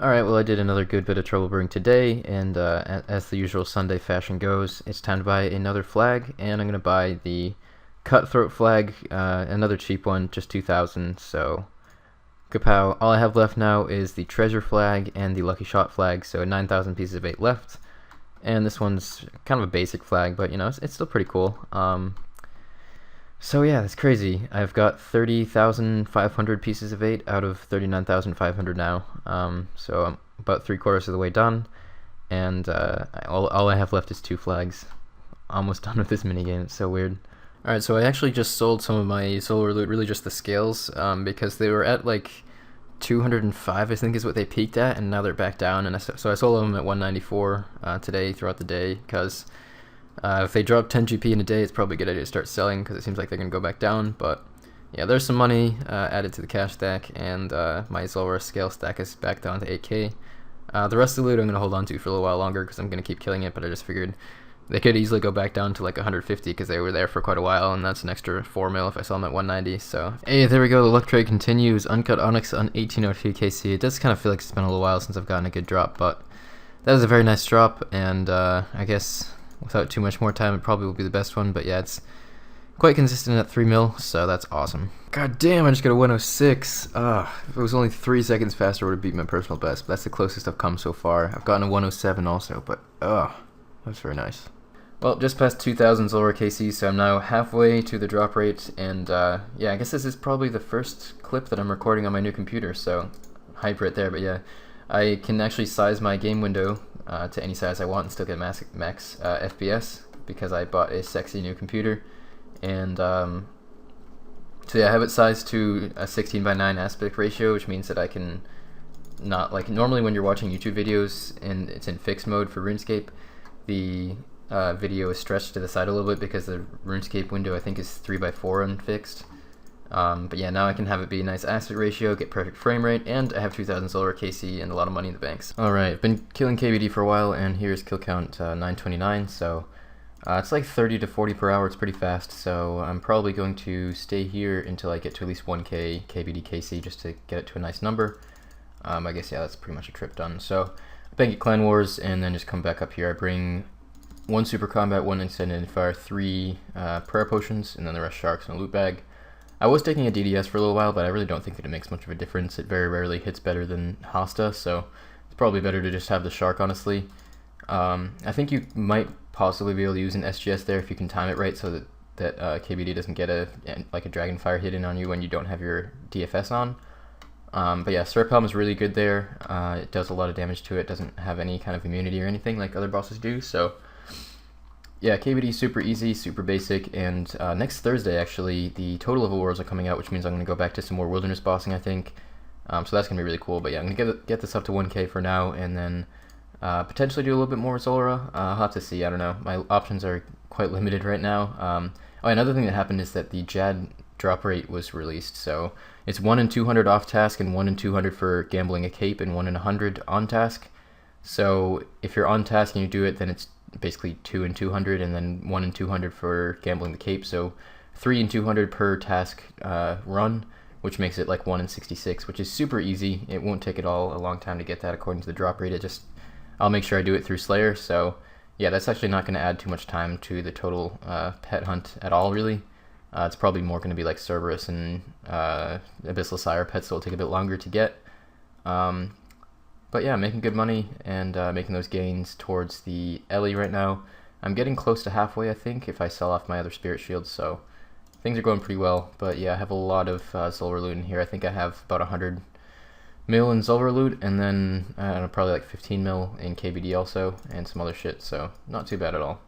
Alright, well I did another good bit of trouble brewing today, and as the usual Sunday fashion goes, it's time to buy another flag, and I'm going to buy the Cutthroat flag, another cheap one, just 2,000, so kapow. All I have left now is the Treasure flag and the Lucky Shot flag, so 9,000 pieces of 8 left, and this one's kind of a basic flag, but you know, it's still pretty cool. So yeah, that's crazy. I've got 30,500 pieces of 8 out of 39,500 now. So I'm about 3/4 of the way done, and all I have left is 2 flags. Almost done with this minigame. It's so weird. Alright, so I actually just sold some of my Zulrah loot, really just the scales, because they were at like 205, I think is what they peaked at, and now they're back down. And so I sold them at 194 today throughout the day, because if they drop 10 GP in a day, it's probably a good idea to start selling, because it seems like they're going to go back down. But yeah, there's some money added to the cash stack, and my Zulrah scale stack is back down to 8k. The rest of the loot I'm going to hold on to for a little while longer, because I'm going to keep killing it, but I just figured they could easily go back down to like 150, because they were there for quite a while, and that's an extra 4 mil if I sell them at 190. So hey, there we go, the luck trade continues. Uncut Onyx on 1802 KC. It does kind of feel like it's been a little while since I've gotten a good drop, but that was a very nice drop, and I guess without too much more time, it probably will be the best one. But yeah, it's quite consistent at 3 mil, so that's awesome. God damn, I just got a 106. If it was only 3 seconds faster, I would have beat my personal best, but that's the closest I've come so far. I've gotten a 107 also, but that's very nice. Well, just past 2,000 Zulrah KC, so I'm now halfway to the drop rate, and yeah, I guess this is probably the first clip that I'm recording on my new computer, so hype right there. But yeah, I can actually size my game window to any size I want and still get max FPS, because I bought a sexy new computer. And so yeah, I have it sized to a 16:9 aspect ratio, which means that I can not, like normally when you're watching YouTube videos and it's in fixed mode for RuneScape, the video is stretched to the side a little bit because the RuneScape window I think is 3:4 unfixed. But yeah, now I can have it be a nice aspect ratio, get perfect frame rate, and I have 2,000 Zulrah KC and a lot of money in the banks. Alright, I've been killing KBD for a while, and here's kill count 929, so it's like 30 to 40 per hour. It's pretty fast, so I'm probably going to stay here until I get to at least 1k KBD KC just to get it to a nice number. I guess, yeah, that's pretty much a trip done. So I bank at Clan Wars and then just come back up here. I bring 1 super combat, 1 extended fire, 3 prayer potions, and then the rest sharks and a loot bag. I was taking a DDS for a little while, but I really don't think that it makes much of a difference. It very rarely hits better than Hasta, so it's probably better to just have the shark, honestly. I think you might possibly be able to use an SGS there if you can time it right, so that KBD doesn't get a Dragonfire hit in on you when you don't have your DFS on. But yeah, Serpalm is really good there. It does a lot of damage to it. Doesn't have any kind of immunity or anything like other bosses do, so yeah, KBD is super easy, super basic, and next Thursday, actually, the Total Level Worlds are coming out, which means I'm going to go back to some more Wilderness bossing, I think. So that's going to be really cool, but yeah, I'm going to get this up to 1k for now, and then potentially do a little bit more with Zulrah. I'll have to see, I don't know. My options are quite limited right now. Oh, another thing that happened is that the Jad drop rate was released, so it's 1 in 200 off task, and 1 in 200 for gambling a cape, and 1 in 100 on task. So if you're on task and you do it, then it's basically 2 in 200, and then 1 in 200 for gambling the cape, so 3 in 200 per task run, which makes it like 1 in 66, which is super easy. It won't take at all a long time to get that according to the drop rate. I'll make sure I do it through Slayer, so yeah, that's actually not going to add too much time to the total pet hunt at all, really. It's probably more going to be like Cerberus and Abyssal Sire pets that will take a bit longer to get. But yeah, making good money and making those gains towards the Ellie right now. I'm getting close to halfway, I think, if I sell off my other Spirit Shields, so things are going pretty well. But yeah, I have a lot of Zulrah loot in here. I think I have about 100 mil in Zulrah loot, and then I don't know, probably like 15 mil in KBD also, and some other shit, so not too bad at all.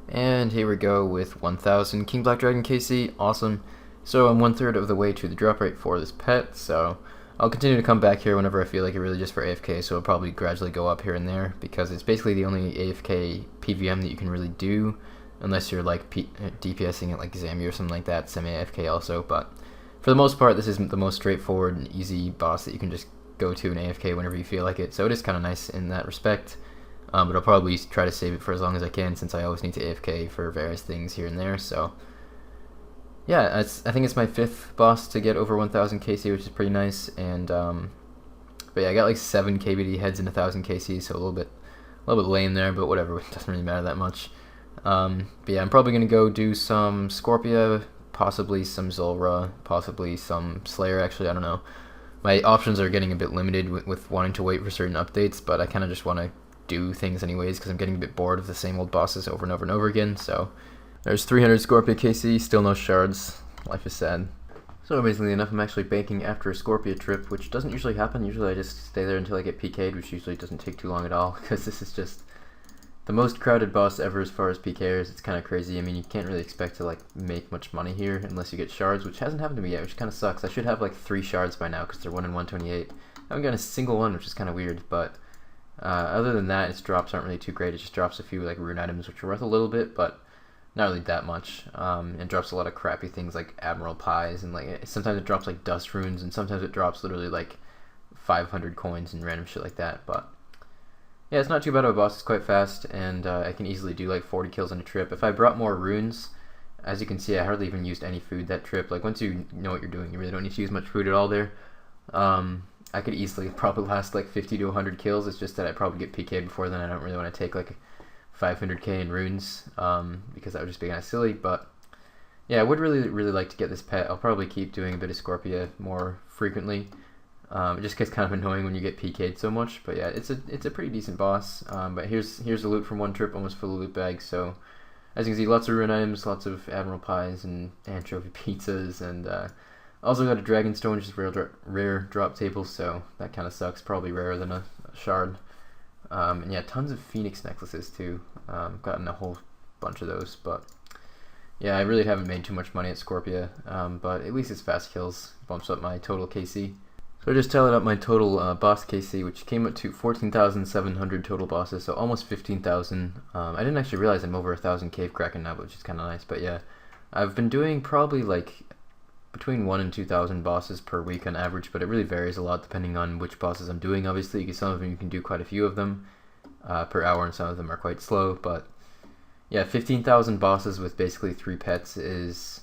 And here we go with 1,000 King Black Dragon KC, awesome. So I'm 1/3 of the way to the drop rate for this pet, so I'll continue to come back here whenever I feel like it, really just for AFK, so it'll probably gradually go up here and there, because it's basically the only AFK PVM that you can really do, unless you're like DPSing at like Zami or something like that, semi-AFK also. But for the most part, this is the most straightforward and easy boss that you can just go to in AFK whenever you feel like it, so it is kind of nice in that respect. But I'll probably try to save it for as long as I can, since I always need to AFK for various things here and there, so yeah, I think it's my 5th boss to get over 1,000 KC, which is pretty nice, and But yeah, I got like 7 KBD heads and 1,000 KC, so a little bit lame there, but whatever. It doesn't really matter that much. But yeah, I'm probably gonna go do some Scorpia, possibly some Zulrah, possibly some Slayer. Actually, I don't know. My options are getting a bit limited with wanting to wait for certain updates, but I kind of just want to do things anyways because I'm getting a bit bored of the same old bosses over and over and over again. So there's 300 Scorpia KC, still no shards. Life is sad. So amazingly enough, I'm actually banking after a Scorpia trip, which doesn't usually happen. Usually I just stay there until I get PK'd, which usually doesn't take too long at all, because this is just the most crowded boss ever as far as PKers. It's kind of crazy. I mean, you can't really expect to like make much money here unless you get shards, which hasn't happened to me yet, which kind of sucks. I should have like 3 shards by now, because they're 1 in 128. I haven't gotten a single one, which is kind of weird, but other than that, its drops aren't really too great. It just drops a few like rune items, which are worth a little bit, but not really that much. It drops a lot of crappy things like Admiral Pies, and like sometimes it drops like dust runes, and sometimes it drops literally like 500 coins and random shit like that. But yeah, it's not too bad of a boss. It's quite fast, and I can easily do like 40 kills on a trip. If I brought more runes, as you can see, I hardly even used any food that trip. Like once you know what you're doing, you really don't need to use much food at all there. I could easily probably last like 50 to 100 kills. It's just that I probably get PK'd before then. I don't really want to take like 500k in runes, because that would just be kind of silly. But yeah, I would really like to get this pet. I'll probably keep doing a bit of Scorpia more frequently. It just gets kind of annoying when you get PK'd so much. But yeah, it's a pretty decent boss. But here's the loot from one trip, almost full of loot bags. So as you can see, lots of rune items, lots of Admiral Pies and anchovy pizzas, and also got a Dragonstone, which is rare drop table. So that kind of sucks. Probably rarer than a shard. And yeah, tons of Phoenix necklaces too. Gotten a whole bunch of those, but yeah, I really haven't made too much money at Scorpia, but at least it's fast kills, bumps up my total KC. So I just tallied up my total boss KC, which came up to 14,700 total bosses, so almost 15,000. I didn't actually realize I'm over 1,000 Cave Kraken now, which is kind of nice, but yeah, I've been doing probably like between 1 and 2,000 bosses per week on average, but it really varies a lot depending on which bosses I'm doing, obviously, because some of them you can do quite a few of them per hour, and some of them are quite slow. But yeah, 15,000 bosses with basically 3 pets is,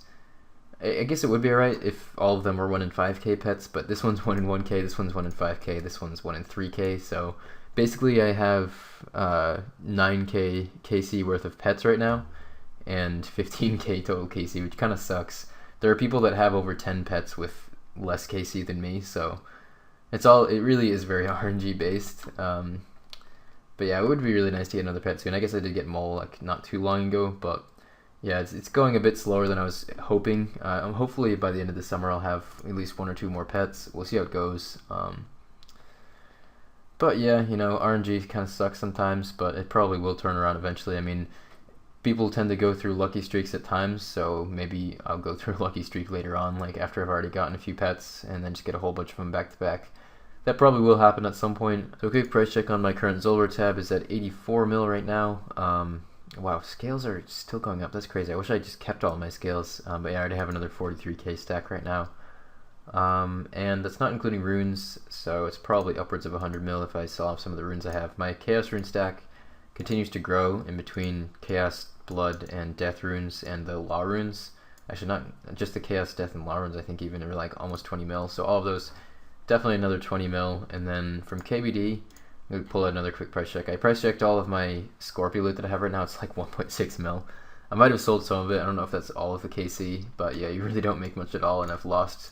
I guess it would be alright if all of them were 1 in 5k pets, but this one's 1 in 1k, this one's 1 in 5k, this one's 1 in 3k, so basically I have 9k KC worth of pets right now, and 15k total KC, which kind of sucks. There are people that have over 10 pets with less KC than me, so it really is very RNG based. But yeah, it would be really nice to get another pet soon. I guess I did get Mole like not too long ago, but yeah, it's going a bit slower than I was hoping. Hopefully by the end of the summer I'll have at least 1 or 2 more pets. We'll see how it goes. But yeah, you know, RNG kind of sucks sometimes, but it probably will turn around eventually. I mean, people tend to go through lucky streaks at times, so maybe I'll go through a lucky streak later on, like after I've already gotten a few pets, and then just get a whole bunch of them back to back. That probably will happen at some point. So a quick price check on my current Zulrah tab is at 84 mil right now. Wow, scales are still going up. That's crazy. I wish I just kept all of my scales, but yeah, I already have another 43k stack right now. And that's not including runes, so it's probably upwards of 100 mil if I sell off some of the runes I have. My Chaos rune stack continues to grow in between Chaos, Blood, and Death runes and the Law runes. Actually, not just the Chaos, Death, and Law runes, I think even are like almost 20 mil, so all of those, definitely another 20 mil. And then from KBD, I'm going to pull out another quick price check. I price checked all of my Scorpia loot that I have right now. It's like 1.6 mil. I might have sold some of it. I don't know if that's all of the KC, but yeah, you really don't make much at all, and I've lost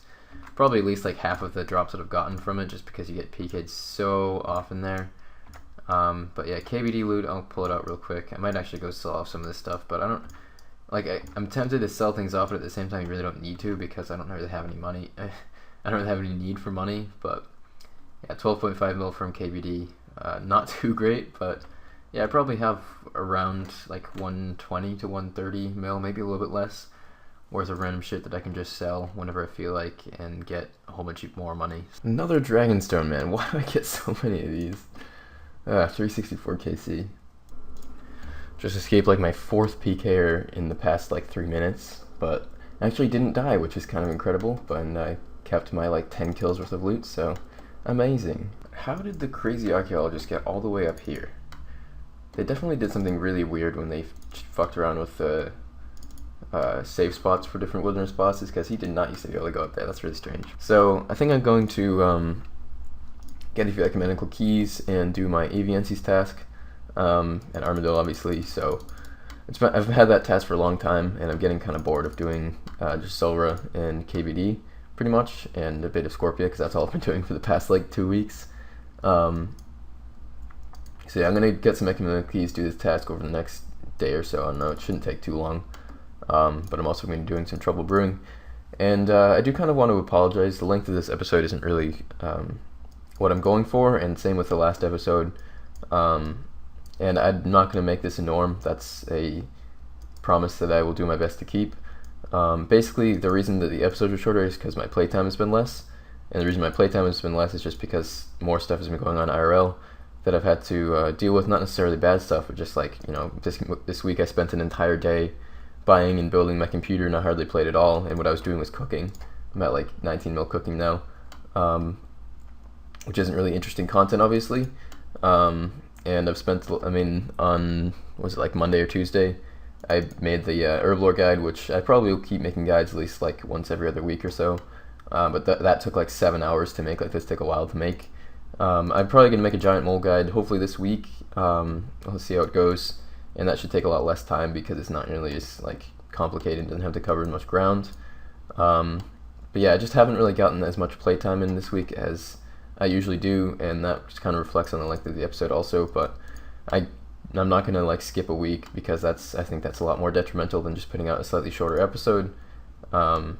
probably at least like half of the drops that I've gotten from it just because you get PK'd so often there. But yeah, KBD loot, I'll pull it out real quick. I might actually go sell off some of this stuff, but I don't, like, I'm tempted to sell things off, but at the same time you really don't need to because I don't really have any money. I don't really have any need for money, but yeah, 12.5 mil from KBD, not too great, but yeah, I probably have around like 120 to 130 mil, maybe a little bit less, worth of random shit that I can just sell whenever I feel like and get a whole bunch more money. Another Dragonstone, man. Why do I get so many of these? 364 KC. Just escaped like my 4th PKer in the past like 3 minutes, but actually didn't die, which is kind of incredible, but I kept my like 10 kills worth of loot, so amazing. How did the crazy archaeologist get all the way up here? They definitely did something really weird when they fucked around with the save spots for different wilderness bosses, because he did not used to be able to go up there. That's really strange. So I think I'm going to get a few ecumenical keys, and do my AVNC's task, and Armadillo obviously. So I've had that task for a long time, and I'm getting kind of bored of doing just Zulrah and KVD pretty much, and a bit of Scorpia, because that's all I've been doing for the past like 2 weeks. So yeah, I'm gonna get some ecumenical keys, do this task over the next day or so. I don't know, it shouldn't take too long. But I'm also going to be doing some trouble brewing. And I do kind of want to apologize. The length of this episode isn't really what I'm going for, and same with the last episode. And I'm not going to make this a norm. That's a promise that I will do my best to keep. Basically, the reason that the episodes are shorter is because my playtime has been less. And the reason my playtime has been less is just because more stuff has been going on IRL that I've had to deal with. Not necessarily bad stuff, but just like, you know, this week I spent an entire day buying and building my computer, and I hardly played at all, and what I was doing was cooking. I'm at like 19 mil cooking now, which isn't really interesting content, obviously. And I've spent, on, was it like Monday or Tuesday, I made the herb lore guide, which I probably will keep making guides at least like once every other week or so, but that took like 7 hours to make. Like, this took a while to make. I'm probably going to make a giant mole guide hopefully this week. We'll see how it goes. And that should take a lot less time because it's not really as like complicated, doesn't have to cover as much ground. But yeah, I just haven't really gotten as much playtime in this week as I usually do, and that just kind of reflects on the length of the episode also. But I'm not gonna like skip a week, because I think that's a lot more detrimental than just putting out a slightly shorter episode. So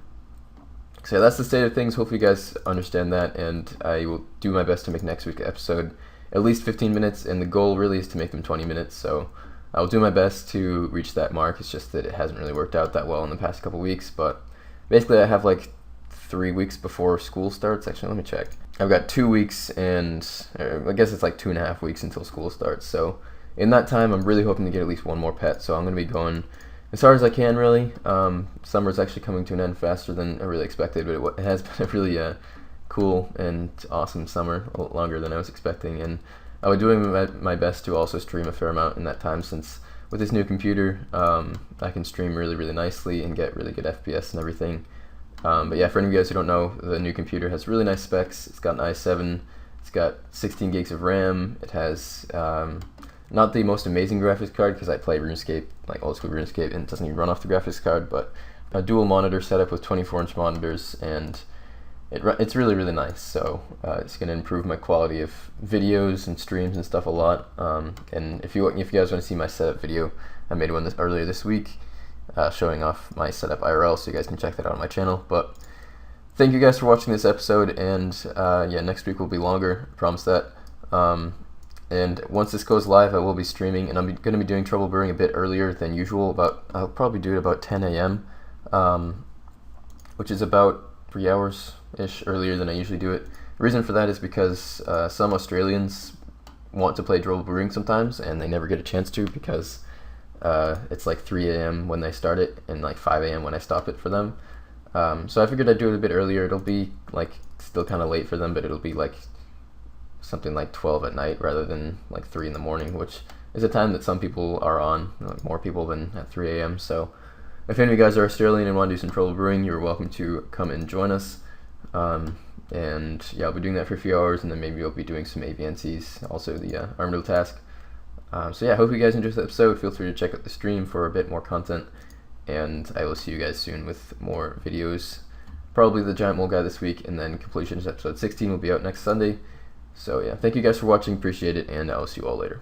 yeah, that's the state of things. Hopefully you guys understand that, and I will do my best to make next week's episode at least 15 minutes, and the goal really is to make them 20 minutes. So I'll do my best to reach that mark. It's just that it hasn't really worked out that well in the past couple weeks. But basically, I have like 3 weeks before school starts. Actually, let me check. I've got 2 weeks, and I guess it's like 2.5 weeks until school starts. So in that time, I'm really hoping to get at least one more pet. So I'm going to be going as hard as I can, really. Summer's actually coming to an end faster than I really expected, but it has been a really cool and awesome summer, a lot longer than I was expecting. And I was doing my best to also stream a fair amount in that time, since with this new computer, I can stream really, really nicely and get really good FPS and everything. But yeah, for any of you guys who don't know, the new computer has really nice specs. It's got an i7, it's got 16 gigs of RAM, it has not the most amazing graphics card, because I play RuneScape, like old school RuneScape, and it doesn't even run off the graphics card, but a dual monitor setup with 24-inch monitors, and it's really, really nice. So it's going to improve my quality of videos and streams and stuff a lot. And if you guys want to see my setup video, I made one earlier this week showing off my setup IRL, so you guys can check that out on my channel. But thank you guys for watching this episode, and yeah, next week will be longer, I promise that. And once this goes live, I will be streaming, and I'm going to be doing trouble brewing a bit earlier than usual. I'll probably do it about 10 a.m., which is about 3 hours-ish earlier than I usually do it. The reason for that is because some Australians want to play trouble brewing sometimes, and they never get a chance to, because it's like 3 a.m. when they start it, and like 5 a.m. when I stop it for them. So I figured I'd do it a bit earlier. It'll be like still kind of late for them, but it'll be like something like 12 at night rather than like 3 in the morning, which is a time that some people are on, like more people than at 3 a.m. So if any of you guys are Australian and want to do some trouble brewing, you're welcome to come and join us. And yeah, I'll be doing that for a few hours, and then maybe I'll be doing some AVNCs, also the Armadillo task. So yeah, I hope you guys enjoyed the episode. Feel free to check out the stream for a bit more content, and I will see you guys soon with more videos. Probably the Giant Mole guy this week, and then Completionist episode 16 will be out next Sunday. So yeah, thank you guys for watching, appreciate it, and I will see you all later.